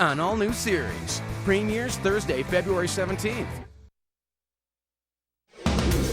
An all-new series premieres Thursday, February 17th.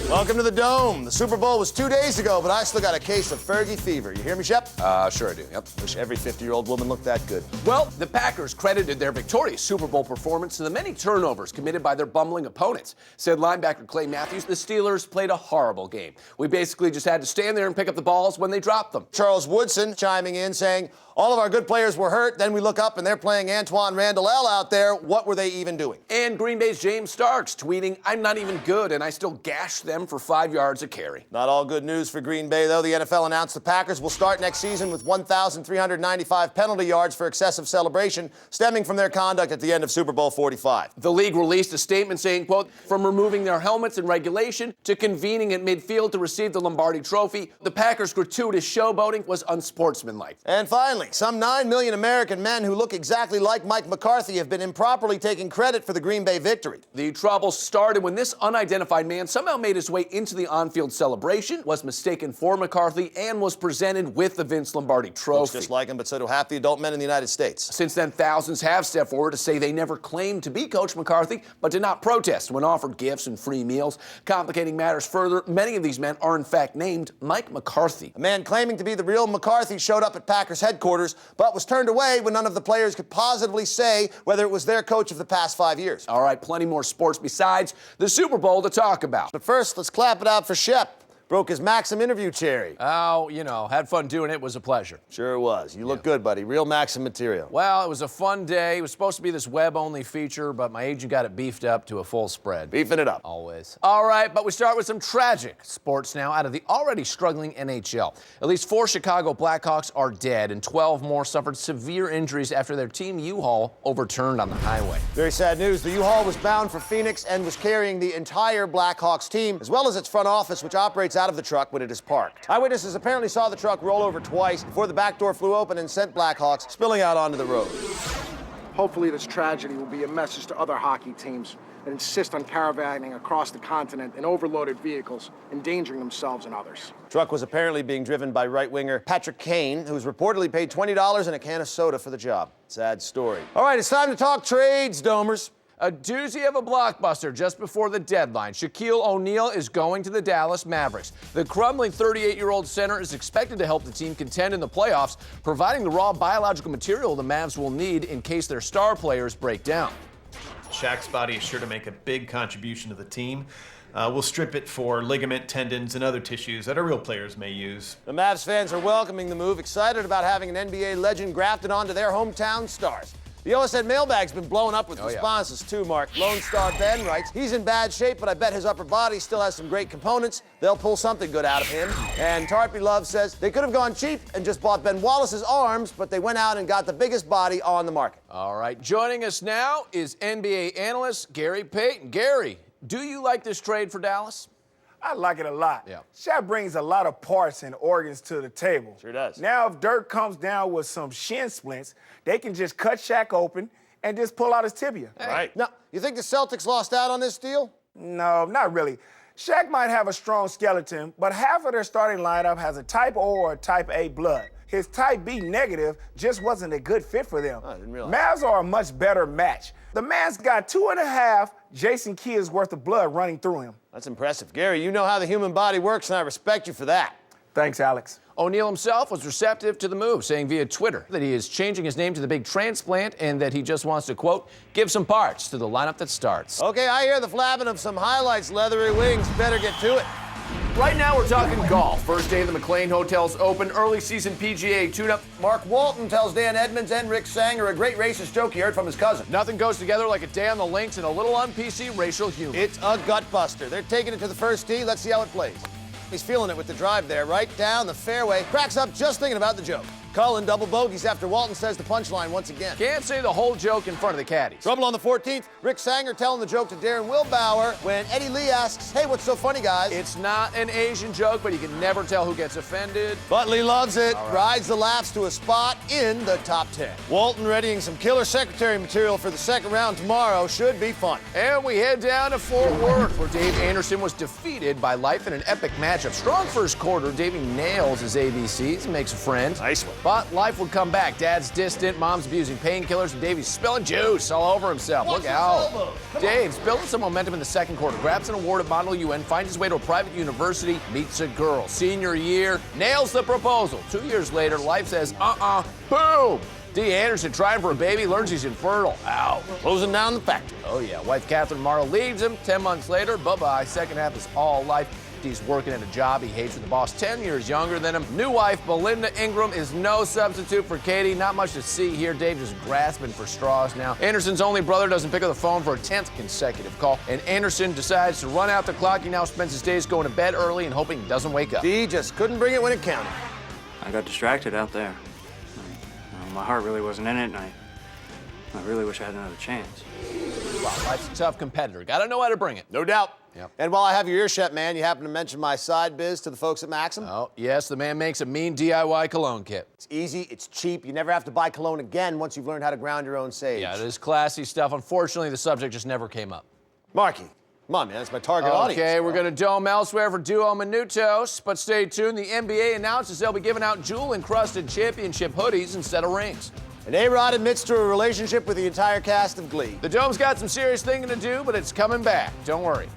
Welcome to the Dome. The Super Bowl was 2 days ago, but I still got a case of Fergie fever. You hear me, Shep? Sure I do, yep. Wish every 50-year-old woman looked that good. Well, the Packers credited their victorious Super Bowl performance to the many turnovers committed by their bumbling opponents. Said linebacker Clay Matthews, the Steelers played a horrible game. We basically just had to stand there and pick up the balls when they dropped them. Charles Woodson chiming in saying, all of our good players were hurt, then we look up and they're playing Antoine Randall out there. What were they even doing? And Green Bay's James Starks tweeting, I'm not even good, and I still gash them for 5 yards a carry. Not all good news for Green Bay, though. The NFL announced the Packers will start next season with 1,395 penalty yards for excessive celebration, stemming from their conduct at the end of Super Bowl 45. The league released a statement saying, quote, from removing their helmets in regulation to convening at midfield to receive the Lombardi Trophy, the Packers' gratuitous showboating was unsportsmanlike. And finally, some 9 million American men who look exactly like Mike McCarthy have been improperly taking credit for the Green Bay victory. The trouble started when this unidentified man somehow made his way into the on-field celebration, was mistaken for McCarthy, and was presented with the Vince Lombardi Trophy. Looks just like him, but so do half the adult men in the United States. Since then, thousands have stepped forward to say they never claimed to be Coach McCarthy, but did not protest when offered gifts and free meals. Complicating matters further, many of these men are in fact named Mike McCarthy. A man claiming to be the real McCarthy showed up at Packers headquarters, but was turned away when none of the players could positively say whether it was their coach of the past 5 years. All right, plenty more sports besides the Super Bowl to talk about. But first, let's clap it out for Shep. Broke his Maxim interview cherry. Oh, had fun doing it. It was a pleasure. Sure was. You look good, buddy. Real Maxim material. Well, it was a fun day. It was supposed to be this web-only feature, but my agent got it beefed up to a full spread. Beefing it up. Always. All right, but we start with some tragic sports now out of the already struggling NHL. At least 4 Chicago Blackhawks are dead, and 12 more suffered severe injuries after their team U-Haul overturned on the highway. Very sad news. The U-Haul was bound for Phoenix and was carrying the entire Blackhawks team, as well as its front office, which operates out of the truck when it is parked. Eyewitnesses apparently saw the truck roll over twice before the back door flew open and sent Blackhawks spilling out onto the road. Hopefully this tragedy will be a message to other hockey teams that insist on caravanning across the continent in overloaded vehicles, endangering themselves and others. The truck was apparently being driven by right-winger Patrick Kane, who was reportedly paid $20 and a can of soda for the job. Sad story. All right, it's time to talk trades, Domers. A doozy of a blockbuster just before the deadline. Shaquille O'Neal is going to the Dallas Mavericks. The crumbling 38-year-old center is expected to help the team contend in the playoffs, providing the raw biological material the Mavs will need in case their star players break down. Shaq's body is sure to make a big contribution to the team. We'll strip it for ligament, tendons, and other tissues that our real players may use. The Mavs fans are welcoming the move, excited about having an NBA legend grafted onto their hometown stars. The OSN mailbag's been blown up with responses too, Mark. Lone Star Ben writes, he's in bad shape, but I bet his upper body still has some great components. They'll pull something good out of him. And Tarpy Love says, they could have gone cheap and just bought Ben Wallace's arms, but they went out and got the biggest body on the market. All right, joining us now is NBA analyst Gary Payton. Gary, do you like this trade for Dallas? I like it a lot. Yeah. Shaq brings a lot of parts and organs to the table. Sure does. Now, if Dirk comes down with some shin splints, they can just cut Shaq open and just pull out his tibia. Right. Now, you think the Celtics lost out on this deal? No, not really. Shaq might have a strong skeleton, but half of their starting lineup has a type O or a type A blood. His type B negative just wasn't a good fit for them. I didn't realize. Mavs are a much better match. The man's got 2.5 Jason Kidd's worth of blood running through him. That's impressive. Gary, you know how the human body works, and I respect you for that. Thanks, Alex. O'Neal himself was receptive to the move, saying via Twitter that he is changing his name to the Big Transplant and that he just wants to, quote, give some parts to the lineup that starts. Okay, I hear the flapping of some highlights, leathery wings. Better get to it. Right now we're talking golf. First day of the McLean Hotel's Open early season PGA tune-up. Mark Walton tells Dan Edmonds and Rick Sanger a great racist joke he heard from his cousin. Nothing goes together like a day on the links and a little un-PC racial humor. It's a gut buster. They're taking it to the first tee. Let's see how it plays. He's feeling it with the drive there, right down the fairway. Cracks up just thinking about the joke. Cullen double bogeys after Walton says the punchline once again. Can't say the whole joke in front of the caddies. Trouble on the 14th. Rick Sanger telling the joke to Darren Wilbauer when Eddie Lee asks, hey, what's so funny, guys? It's not an Asian joke, but you can never tell who gets offended. But Lee loves it. Right. Rides the laughs to a spot in the top 10. Walton readying some killer secretary material for the second round tomorrow. Should be fun. And we head down to Fort Worth, where Dave Anderson was defeated by Life in an epic matchup. Strong first quarter. Davey nails his ABCs and makes a friend. Nice one. But life would come back. Dad's distant, mom's abusing painkillers, and Davey's spilling juice all over himself. Look out. Dave's building some momentum in the second quarter. Grabs an award at Model UN, finds his way to a private university, meets a girl. Senior year, nails the proposal. 2 years later, life says, boom. D. Anderson trying for a baby, learns he's infertile. Ow. Closing down the factory. Oh, yeah. Wife Catherine Morrow leaves him. 10 months later, bye-bye. Second half is all life. He's working at a job he hates with the boss 10 years younger than him. New wife, Belinda Ingram, is no substitute for Katie. Not much to see here. Dave just grasping for straws now. Anderson's only brother doesn't pick up the phone for a 10th consecutive call. And Anderson decides to run out the clock. He now spends his days going to bed early and hoping he doesn't wake up. D just couldn't bring it when it counted. I got distracted out there. My heart really wasn't in it, and I really wish I had another chance. Wow, life's a tough competitor. Gotta know how to bring it. No doubt. Yep. And while I have your ear shut, man, you happen to mention my side biz to the folks at Maxim? Oh, yes, the man makes a mean DIY cologne kit. It's easy, it's cheap. You never have to buy cologne again once you've learned how to ground your own sage. Yeah, it is classy stuff. Unfortunately, the subject just never came up. Marky, come on, man, that's my target audience. Okay, we're going to dome elsewhere for Duo Minutos, but stay tuned. The NBA announces they'll be giving out jewel-encrusted championship hoodies instead of rings. And A-Rod admits to a relationship with the entire cast of Glee. The Dome's got some serious thinking to do, but it's coming back. Don't worry.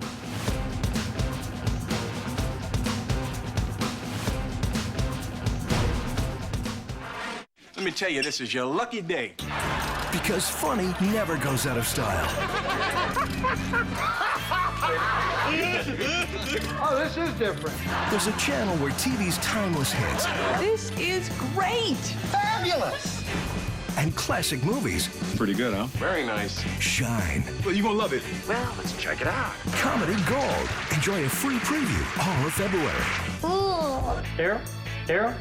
Let me tell you, this is your lucky day. Because funny never goes out of style. Oh, this is different. There's a channel where TV's timeless hits This is great. Fabulous. and classic movies Pretty good, huh? Very nice. shine. Well, you're gonna love it. Well, let's check it out. Comedy Gold. Enjoy a free preview all of February. Daryl?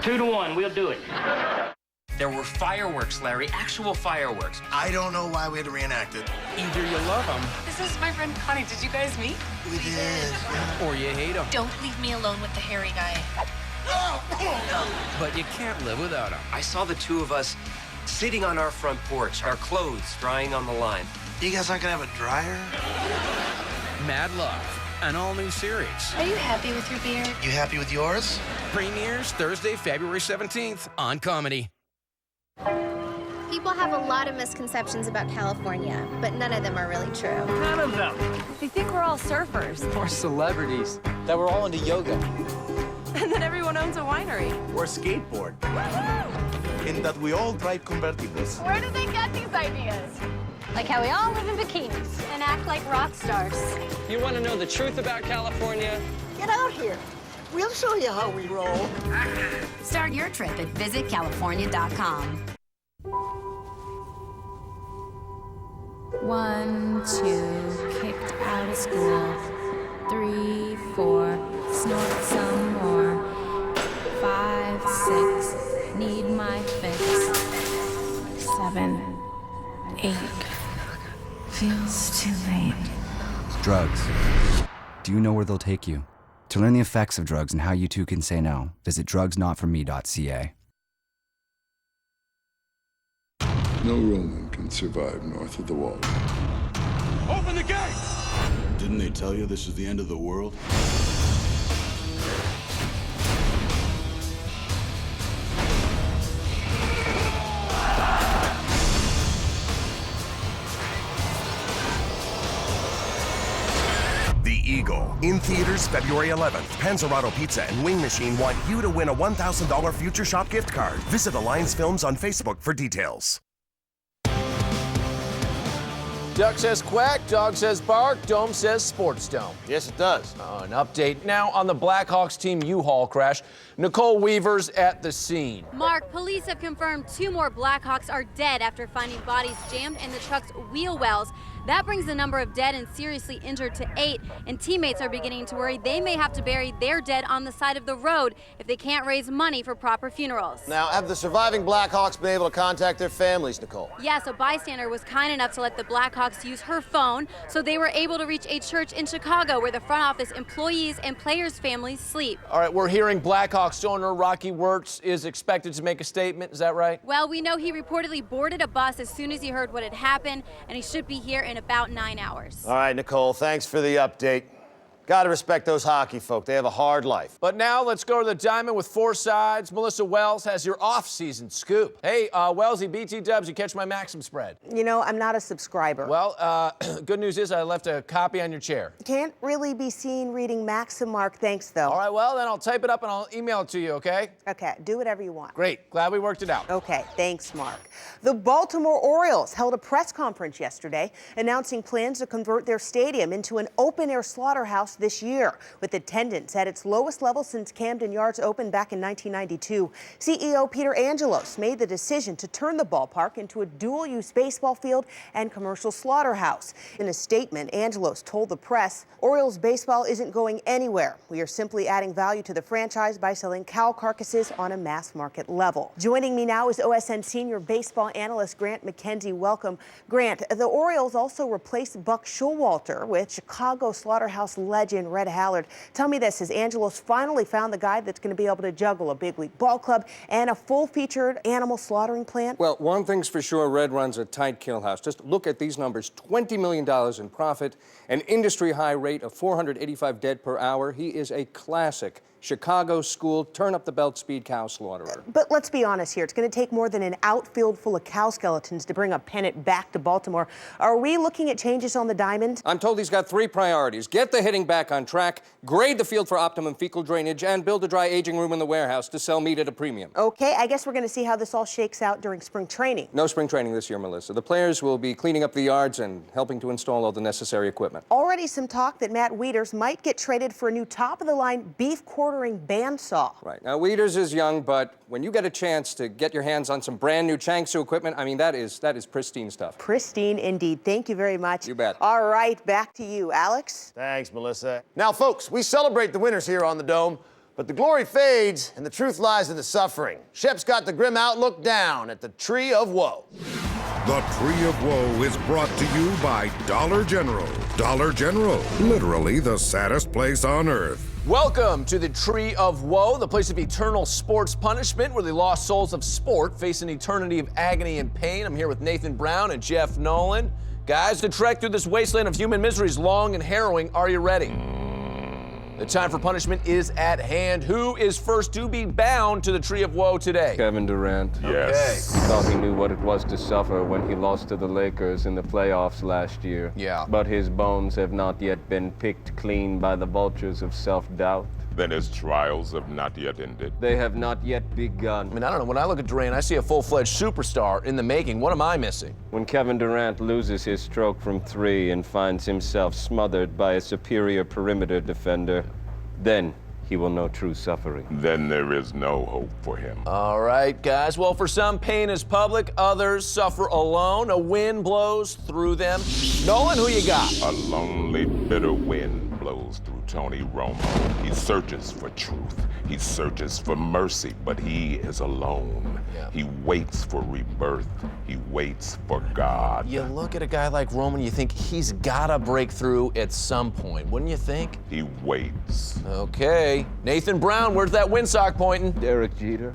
2-1, we'll do it. There were fireworks, Larry, actual fireworks. I don't know why we had to reenact it. Either you love them, This is my friend Connie. Did you guys meet? We did. or you hate them. Don't leave me alone with the hairy guy. But you can't live without them. I saw the two of us sitting on our front porch, our clothes drying on the line. You guys aren't gonna have a dryer? Mad Love, an all-new series. Are you happy with your beard? You happy with yours? Premieres Thursday, February 17th on Comedy. People have a lot of misconceptions about California, but none of them are really true. None of them. They think we're all surfers. Or celebrities. That we're all into yoga. And then everyone owns a winery. Or skateboard. In that we all drive convertibles. Where do they get these ideas? Like how we all live in bikinis and act like rock stars. You want to know the truth about California? Get out here. We'll show you how we roll. Start your trip at visitcalifornia.com. 1, 2, kicked out of school. 3, 4, snort some more. 5, 6, need my fix. 7, 8, feels too late. Drugs. Do you know where they'll take you? To learn the effects of drugs and how you too can say no, visit drugsnotforme.ca. No Roman can survive north of the wall. Open the gate! Didn't they tell you this is the end of the world? The Eagle. In theaters February 11th. Panzerotto Pizza and Wing Machine want you to win a $1,000 Future Shop gift card. Visit Alliance Films on Facebook for details. Duck says quack, dog says bark, Dome says SportsDome. Yes, it does. An update now on the Blackhawks team U-Haul crash. Nicole Weaver's at the scene. Mark, police have confirmed 2 more Blackhawks are dead after finding bodies jammed in the truck's wheel wells. That brings the number of dead and seriously injured to 8, and teammates are beginning to worry they may have to bury their dead on the side of the road if they can't raise money for proper funerals. Now, have the surviving Blackhawks been able to contact their families, Nicole? Yes, a bystander was kind enough to let the Blackhawks use her phone, so they were able to reach a church in Chicago where the front office employees and players' families sleep. All right, we're hearing Blackhawks owner Rocky Wirtz is expected to make a statement. Is that right? Well, we know he reportedly boarded a bus as soon as he heard what had happened, and he should be here in about 9 hours. All right, Nicole, thanks for the update. Gotta respect those hockey folk. They have a hard life. But now let's go to the diamond with 4 sides. Melissa Wells has your off-season scoop. Hey, Wellsy, BT Dubs, you catch my Maxim spread? You know, I'm not a subscriber. Well, good news is I left a copy on your chair. Can't really be seen reading Maxim, Mark. Thanks, though. All right, well, then I'll type it up and I'll email it to you, okay? Okay, do whatever you want. Great. Glad we worked it out. Okay, thanks, Mark. The Baltimore Orioles held a press conference yesterday announcing plans to convert their stadium into an open-air slaughterhouse this year, with attendance at its lowest level since Camden Yards opened back in 1992. CEO Peter Angelos made the decision to turn the ballpark into a dual-use baseball field and commercial slaughterhouse. In a statement, Angelos told the press, "Orioles baseball isn't going anywhere. We are simply adding value to the franchise by selling cow carcasses on a mass market level." Joining me now is OSN senior baseball analyst Grant McKenzie. Welcome. Grant, the Orioles also replaced Buck Showalter with Chicago slaughterhouse legend Red Hallard. Tell me this, has Angelos finally found the guy that's going to be able to juggle a big league ball club and a full-featured animal slaughtering plant? Well, one thing's for sure, Red runs a tight kill house. Just look at these numbers, $20 million in profit, an industry-high rate of 485 dead per hour. He is a classic Chicago school, turn-up-the-belt speed cow slaughterer. But let's be honest here. It's going to take more than an outfield full of cow skeletons to bring a pennant back to Baltimore. Are we looking at changes on the diamond? I'm told he's got 3 priorities. Get the hitting back on track, grade the field for optimum fecal drainage, and build a dry aging room in the warehouse to sell meat at a premium. Okay, I guess we're going to see how this all shakes out during spring training. No spring training this year, Melissa. The players will be cleaning up the yards and helping to install all the necessary equipment. Already some talk that Matt Wieters might get traded for a new top-of-the-line beef quartering bandsaw. Right. Now, Wieters is young, but when you get a chance to get your hands on some brand new Changsu equipment, I mean, that is pristine stuff. Pristine indeed. Thank you very much. You bet. All right, back to you, Alex. Thanks, Melissa. Now, folks, we celebrate the winners here on the Dome, but the glory fades and the truth lies in the suffering. Shep's got the grim outlook down at the Tree of Woe. The Tree of Woe is brought to you by Dollar General. Dollar General, literally the saddest place on earth. Welcome to the Tree of Woe, the place of eternal sports punishment, where the lost souls of sport face an eternity of agony and pain. I'm here with Nathan Brown and Jeff Nolan. Guys, the trek through this wasteland of human misery is long and harrowing. Are you ready? The time for punishment is at hand. Who is first to be bound to the Tree of Woe today? Kevin Durant. Yes. Okay. Thought he knew what it was to suffer when he lost to the Lakers in the playoffs last year. Yeah. But his bones have not yet been picked clean by the vultures of self-doubt. Then his trials have not yet ended. They have not yet begun. I mean, I don't know. When I look at Durant, I see a full-fledged superstar in the making. What am I missing? When Kevin Durant loses his stroke from 3 and finds himself smothered by a superior perimeter defender, then he will know true suffering. Then there is no hope for him. All right, guys. Well, for some, pain is public. Others suffer alone. A wind blows through them. Nolan, who you got? A lonely, bitter wind blows through Tony Romo. He searches for truth. He searches for mercy, but he is alone. Yeah. He waits for rebirth. He waits for God. You look at a guy like Roman, you think he's gotta break through at some point, wouldn't you think? He waits. Okay. Nathan Brown, where's that windsock pointing? Derek Jeter.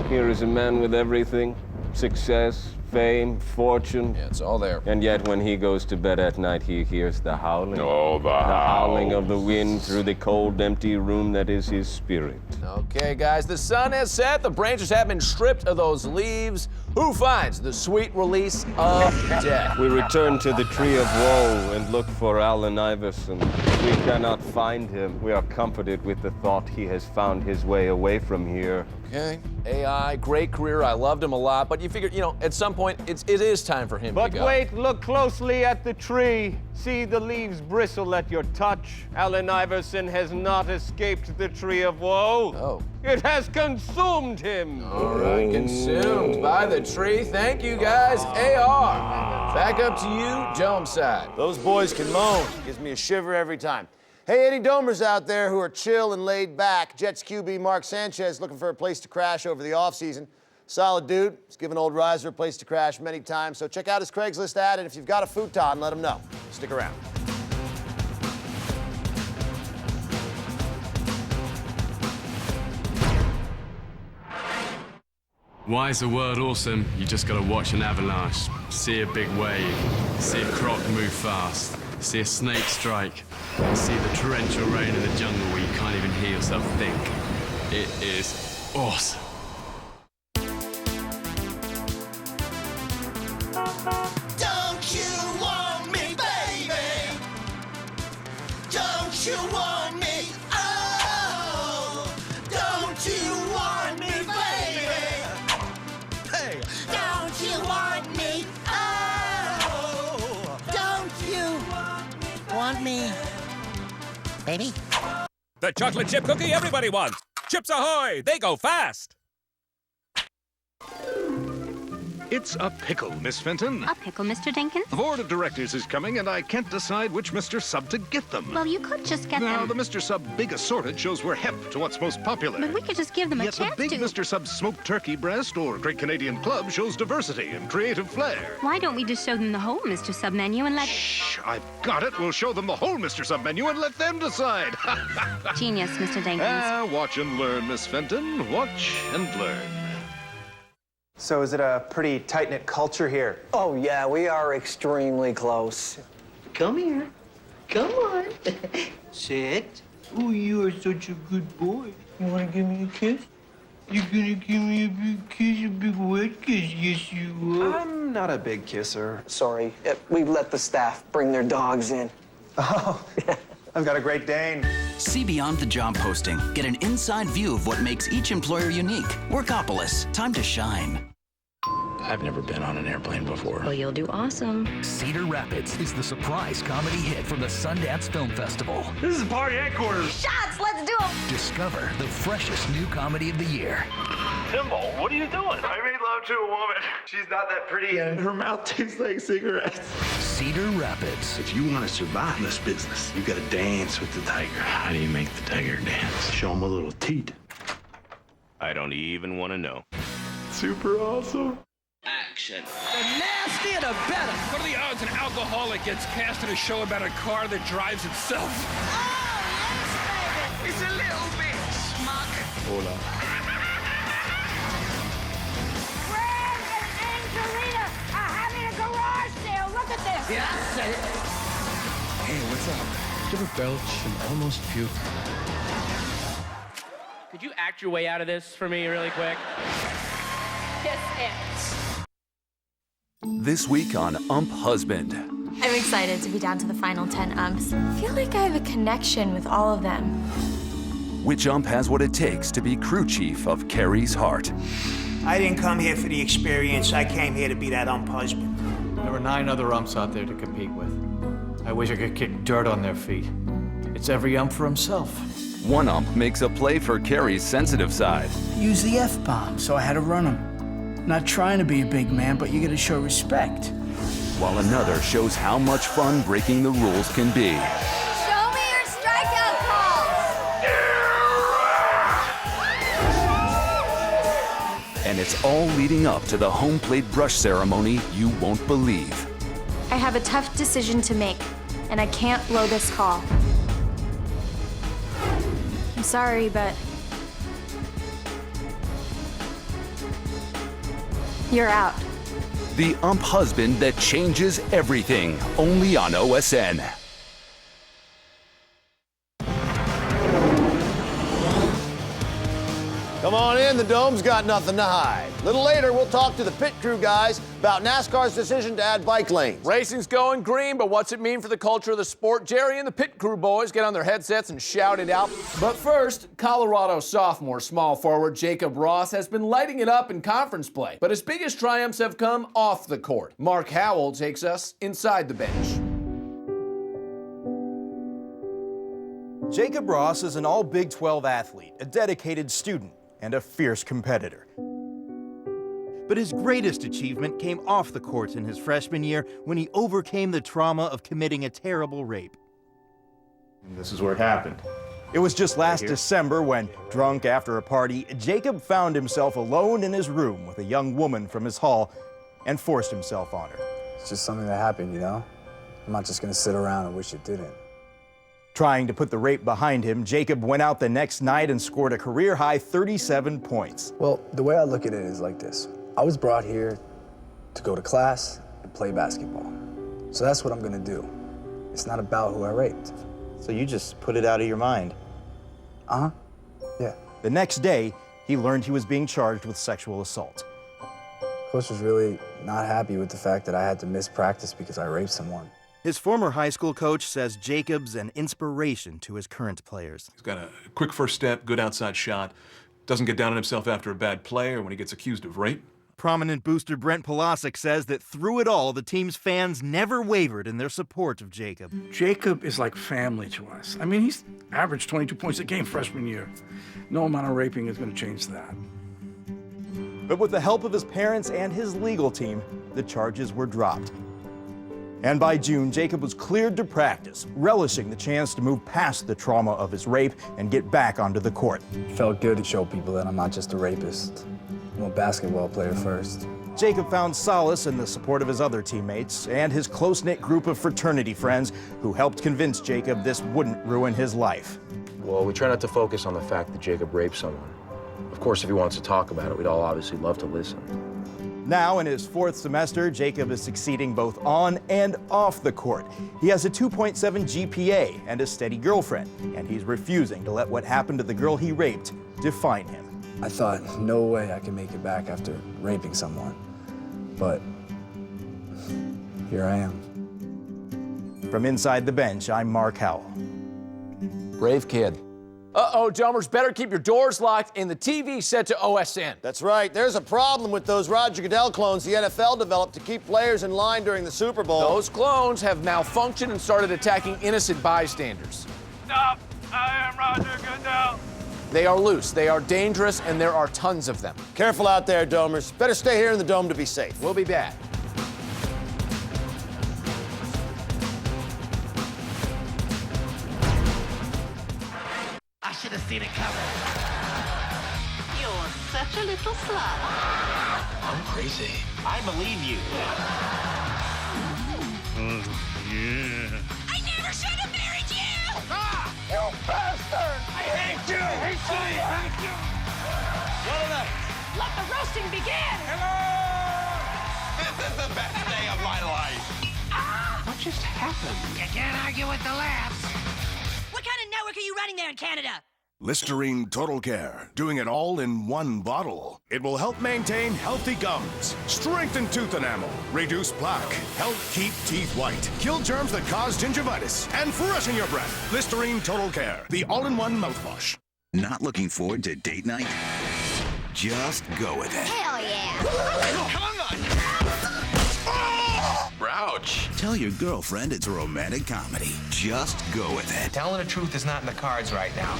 Here is a man with everything. Success, fame, fortune. Yeah, it's all there. And yet when he goes to bed at night, he hears the howling. Oh, the howling of the wind through the cold, empty room that is his spirit. Okay, guys, the sun has set. The branches have been stripped of those leaves. Who finds the sweet release of death? We return to the Tree of Woe and look for Allen Iverson. We cannot find him. We are comforted with the thought he has found his way away from here. Okay. AI, great career. I loved him a lot. But you figured, you know, at some point, it is time for him to go. But wait, look closely at the tree. See the leaves bristle at your touch. Allen Iverson has not escaped the Tree of Woe. Oh. It has consumed him. All right, consumed by the tree. Thank you, guys. AR. Back up to you, Dome side. Those boys can moan. Gives me a shiver every time. Hey, any Domers out there who are chill and laid back, Jets QB Mark Sanchez looking for a place to crash over the offseason. Solid dude. He's given old Riser a place to crash many times, so check out his Craigslist ad, and if you've got a futon, let him know. Stick around. Why is the word awesome? You just gotta watch an avalanche, see a big wave, see a croc move fast, see a snake strike, You see the torrential rain in the jungle where you can't even hear yourself think. It is awesome. Don't you want me, baby? Don't you want me? Oh, don't you want me, baby? Hey, don't you want me? Oh, don't you want me, baby? The chocolate chip cookie everybody wants. Chips Ahoy! They go fast! It's a pickle, Miss Fenton. A pickle, Mr. Dinkins? The board of directors is coming, and I can't decide which Mr. Sub to get them. Well, you could just get Now, them. the Mr. Sub Big Assorted shows we're hip to what's most popular. But we could just give them a Yet chance the Big to. Mr. Sub Smoked Turkey Breast or Great Canadian Club shows diversity and creative flair. Why don't we just show them the whole Mr. Sub menu and let... Shh, I've got it. We'll show them the whole Mr. Sub menu and let them decide. Genius, Mr. Dinkins. Watch and learn, Miss Fenton. Watch and learn. So is it a pretty tight-knit culture here? Oh, yeah, we are extremely close. Come here. Come on. Sit. Oh, you are such a good boy. You want to give me a kiss? You're gonna give me a big kiss, a big wet kiss? Yes, you are. I'm not a big kisser. Sorry, we let the staff bring their dogs in. Oh, I've got a Great Dane. See beyond the job posting. Get an inside view of what makes each employer unique. Workopolis, time to shine. I've never been on an airplane before. Well, you'll do awesome. Cedar Rapids is the surprise comedy hit from the Sundance Film Festival. This is party headquarters. Shots, let's do them. Discover the freshest new comedy of the year. Timbo, what are you doing? I made love to a woman. She's not that pretty and her mouth tastes like cigarettes. Cedar Rapids. If you want to survive in this business, you got to dance with the tiger. How do you make the tiger dance? Show him a little teat. I don't even want to know. Super awesome. Action. The nastier the better. What are the odds an alcoholic gets cast in a show about a car that drives itself? Oh, yes, baby. It's a little bit smug. Hola. Fred and Angelina are having a garage sale. Look at this. Yeah, I said it. Hey, what's up? Did you ever belch and almost puke? Could you act your way out of this for me really quick? Kiss it. This week on Ump Husband. I'm excited to be down to the final 10 umps. I feel like I have a connection with all of them. Which ump has what it takes to be crew chief of Carrie's heart? I didn't come here for the experience. I came here to be that ump husband. There were 9 other umps out there to compete with. I wish I could kick dirt on their feet. It's every ump for himself. One ump makes a play for Carrie's sensitive side. Use the F-bomb, so I had to run him. Not trying to be a big man, but you gotta show respect. While another shows how much fun breaking the rules can be. Show me your strikeout calls. And it's all leading up to the home plate brush ceremony you won't believe. I have a tough decision to make, and I can't blow this call. I'm sorry, but you're out. The ump husband that changes everything, only on OSN. Come on in, the Dome's got nothing to hide. A little later, we'll talk to the pit crew guys about NASCAR's decision to add bike lanes. Racing's going green, but what's it mean for the culture of the sport? Jerry and the pit crew boys get on their headsets and shout it out. But first, Colorado sophomore small forward Jacob Ross has been lighting it up in conference play, but his biggest triumphs have come off the court. Mark Howell takes us inside the bench. Jacob Ross is an all-Big 12 athlete, a dedicated student, and a fierce competitor. But his greatest achievement came off the court in his freshman year when he overcame the trauma of committing a terrible rape. And this is where it happened. It was just last December when, drunk after a party, Jacob found himself alone in his room with a young woman from his hall and forced himself on her. It's just something that happened, you know? I'm not just gonna sit around and wish it didn't. Trying to put the rape behind him, Jacob went out the next night and scored a career-high 37 points. Well, the way I look at it is like this. I was brought here to go to class and play basketball. So that's what I'm gonna do. It's not about who I raped. So you just put it out of your mind? Uh-huh. Yeah. The next day, he learned he was being charged with sexual assault. Coach was really not happy with the fact that I had to miss practice because I raped someone. His former high school coach says Jacob's an inspiration to his current players. He's got a quick first step, good outside shot, doesn't get down on himself after a bad play or when he gets accused of rape. Prominent booster Brent Polasic says that through it all, the team's fans never wavered in their support of Jacob. Jacob is like family to us. I mean, he's averaged 22 points a game freshman year. No amount of raping is going to change that. But with the help of his parents and his legal team, the charges were dropped. And by June, Jacob was cleared to practice, relishing the chance to move past the trauma of his rape and get back onto the court. It felt good to show people that I'm not just a rapist. I'm a basketball player first. Jacob found solace in the support of his other teammates and his close-knit group of fraternity friends who helped convince Jacob this wouldn't ruin his life. Well, we try not to focus on the fact that Jacob raped someone. Of course, if he wants to talk about it, we'd all obviously love to listen. Now, in his 4th semester, Jacob is succeeding both on and off the court. He has a 2.7 GPA and a steady girlfriend, and he's refusing to let what happened to the girl he raped define him. I thought, no way I can make it back after raping someone. But here I am. From inside the bench, I'm Mark Howell. Brave kid. Uh-oh, Domers, better keep your doors locked and the TV set to OSN. That's right. There's a problem with those Roger Goodell clones the NFL developed to keep players in line during the Super Bowl. Those clones have malfunctioned and started attacking innocent bystanders. Stop! I am Roger Goodell. They are loose, they are dangerous, and there are tons of them. Careful out there, Domers. Better stay here in the Dome to be safe. We'll be back. I should have seen it coming. You're such a little slut. I'm crazy. I believe you. Yeah. I never should have married you! Ah! You bastard! I hate you! Thank you! What a night! Let the roasting begin! Hello! This is the best day of my life! Ah! What just happened? You can't argue with the laughs. What kind of network are you running there in Canada? Listerine Total Care, doing it all in one bottle. It will help maintain healthy gums, strengthen tooth enamel, reduce plaque, help keep teeth white, kill germs that cause gingivitis, and freshen your breath. Listerine Total Care, the all-in-one mouthwash. Not looking forward to date night? Just go with it. Hell yeah! Come on! Ouch! Tell your girlfriend it's a romantic comedy. Just go with it. Telling the truth is not in the cards right now.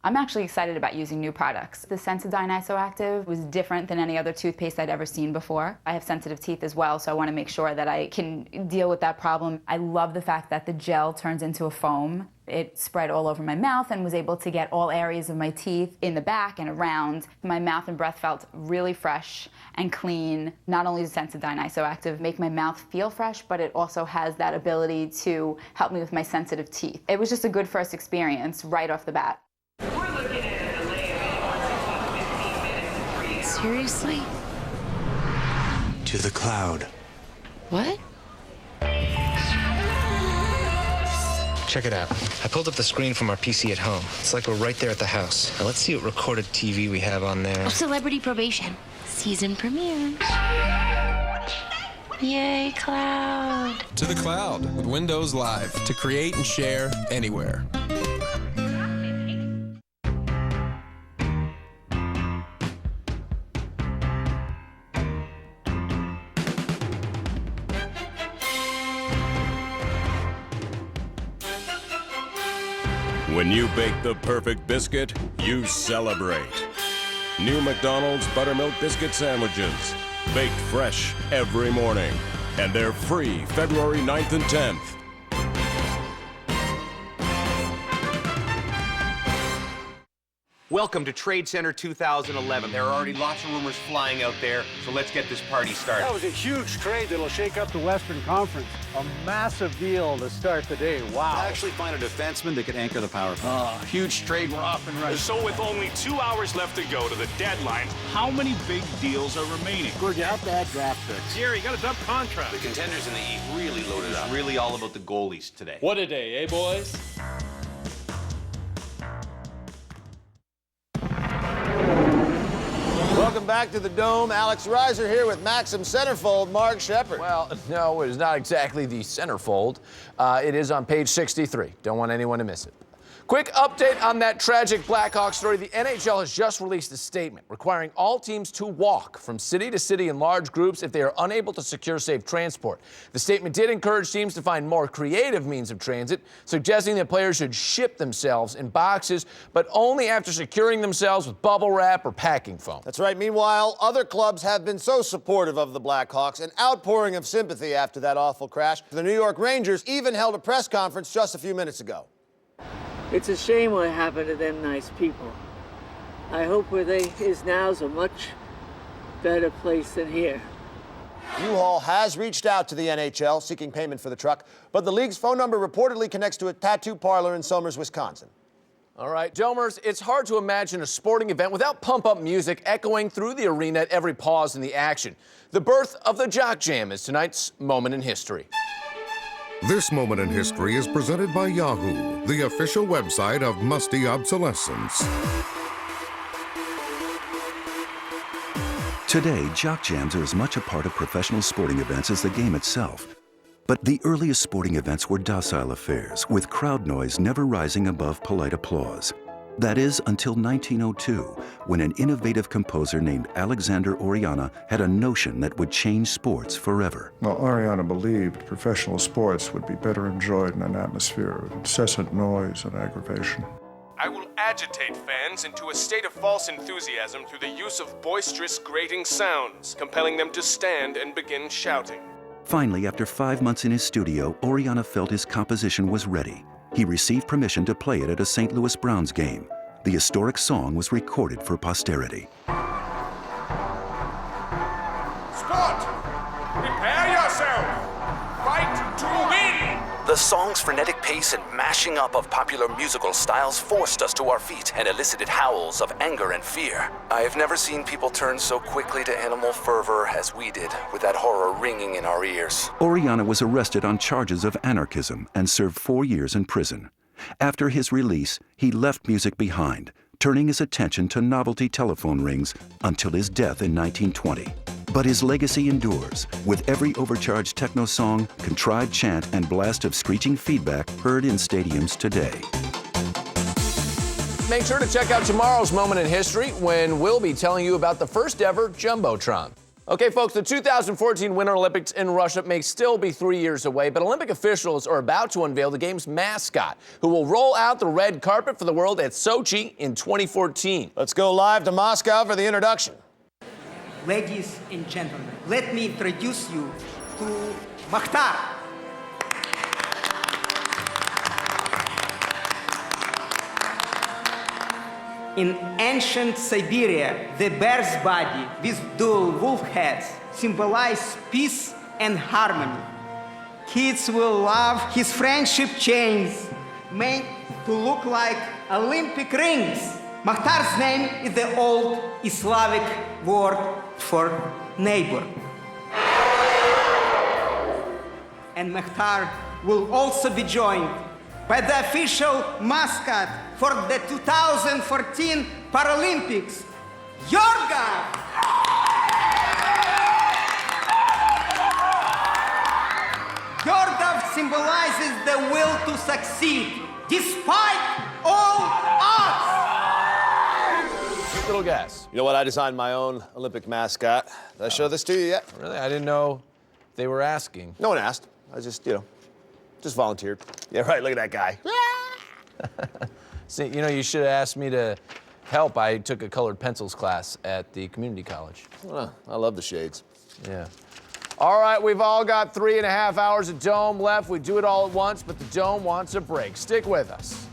I'm actually excited about using new products. The Sensodyne Isoactive was different than any other toothpaste I'd ever seen before. I have sensitive teeth as well, so I want to make sure that I can deal with that problem. I love the fact that the gel turns into a foam. It spread all over my mouth and was able to get all areas of my teeth in the back and around. My mouth and breath felt really fresh and clean. Not only does Sensodyne Isoactive make my mouth feel fresh, but it also has that ability to help me with my sensitive teeth. It was just a good first experience right off the bat. Seriously? To the cloud. What? Check it out. I pulled up the screen from our PC at home. It's like we're right there at the house. Now let's see what recorded TV we have on there. Oh, Celebrity Probation. Season premiere. Yay, cloud. To the cloud with Windows Live to create and share anywhere. When you bake the perfect biscuit, you celebrate. New McDonald's Buttermilk Biscuit Sandwiches. Baked fresh every morning. And they're free February 9th and 10th. Welcome to Trade Center 2011. There are already lots of rumors flying out there, so let's get this party started. That was a huge trade that'll shake up the Western Conference. A massive deal to start the day. Wow. Actually find a defenseman that could anchor the power play. Huge trade. We're off and running. So with only 2 hours left to go to the deadline, how many big deals are remaining? Gord, you have to add draft picks. Jerry, you got a dump contract. The contenders in the East really loaded up. It's really all about the goalies today. What a day, eh, boys? Welcome back to the Dome. Alex Reiser here with Maxim centerfold Mark Shepard. Well, no, it is not exactly the centerfold. It is on page 63. Don't want anyone to miss it. Quick update on that tragic Blackhawks story. The NHL has just released a statement requiring all teams to walk from city to city in large groups if they are unable to secure safe transport. The statement did encourage teams to find more creative means of transit, suggesting that players should ship themselves in boxes, but only after securing themselves with bubble wrap or packing foam. That's right. Meanwhile, other clubs have been so supportive of the Blackhawks, an outpouring of sympathy after that awful crash. The New York Rangers even held a press conference just a few minutes ago. It's a shame what happened to them nice people. I hope where they is now is a much better place than here. U-Haul has reached out to the NHL seeking payment for the truck, but the league's phone number reportedly connects to a tattoo parlor in Somers, Wisconsin. All right, Domers, it's hard to imagine a sporting event without pump-up music echoing through the arena at every pause in the action. The birth of the Jock Jam is tonight's moment in history. This moment in history is presented by Yahoo, the official website of Musty Obsolescence. Today, jock jams are as much a part of professional sporting events as the game itself. But the earliest sporting events were docile affairs, with crowd noise never rising above polite applause. That is, until 1902, when an innovative composer named Alexander Oriana had a notion that would change sports forever. Well, Oriana believed professional sports would be better enjoyed in an atmosphere of incessant noise and aggravation. I will agitate fans into a state of false enthusiasm through the use of boisterous, grating sounds, compelling them to stand and begin shouting. Finally, after 5 months in his studio, Oriana felt his composition was ready. He received permission to play it at a St. Louis Browns game. The historic song was recorded for posterity. Sport! Prepare yourself! Fight to win! The song's frenetic pace and mashing up of popular musical styles forced us to our feet and elicited howls of anger and fear. I have never seen people turn so quickly to animal fervor as we did, with that horror ringing in our ears. Oriana was arrested on charges of anarchism and served 4 years in prison. After his release, he left music behind, turning his attention to novelty telephone rings until his death in 1920. But his legacy endures, with every overcharged techno song, contrived chant, and blast of screeching feedback heard in stadiums today. Make sure to check out tomorrow's Moment in History when we'll be telling you about the first ever Jumbotron. Okay, folks, the 2014 Winter Olympics in Russia may still be 3 years away, but Olympic officials are about to unveil the game's mascot, who will roll out the red carpet for the world at Sochi in 2014. Let's go live to Moscow for the introduction. Ladies and gentlemen, let me introduce you to Makhtar. In ancient Siberia, the bear's body with dual wolf heads symbolized peace and harmony. Kids will love his friendship chains, made to look like Olympic rings. Makhtar's name is the old Slavic word for neighbor. And Makhtar will also be joined by the official mascot for the 2014 Paralympics, Yorga! Yorga symbolizes the will to succeed, despite all odds. Little guess. You know what? I designed my own Olympic mascot. Did I show this to you yet? Really? I didn't know they were asking. No one asked. I just, just volunteered. Yeah, right. Look at that guy. See, you should have asked me to help. I took a colored pencils class at the community college. Oh, I love the shades. Yeah. All right, we've all got 3.5 hours of Dome left. We do it all at once, but the Dome wants a break. Stick with us.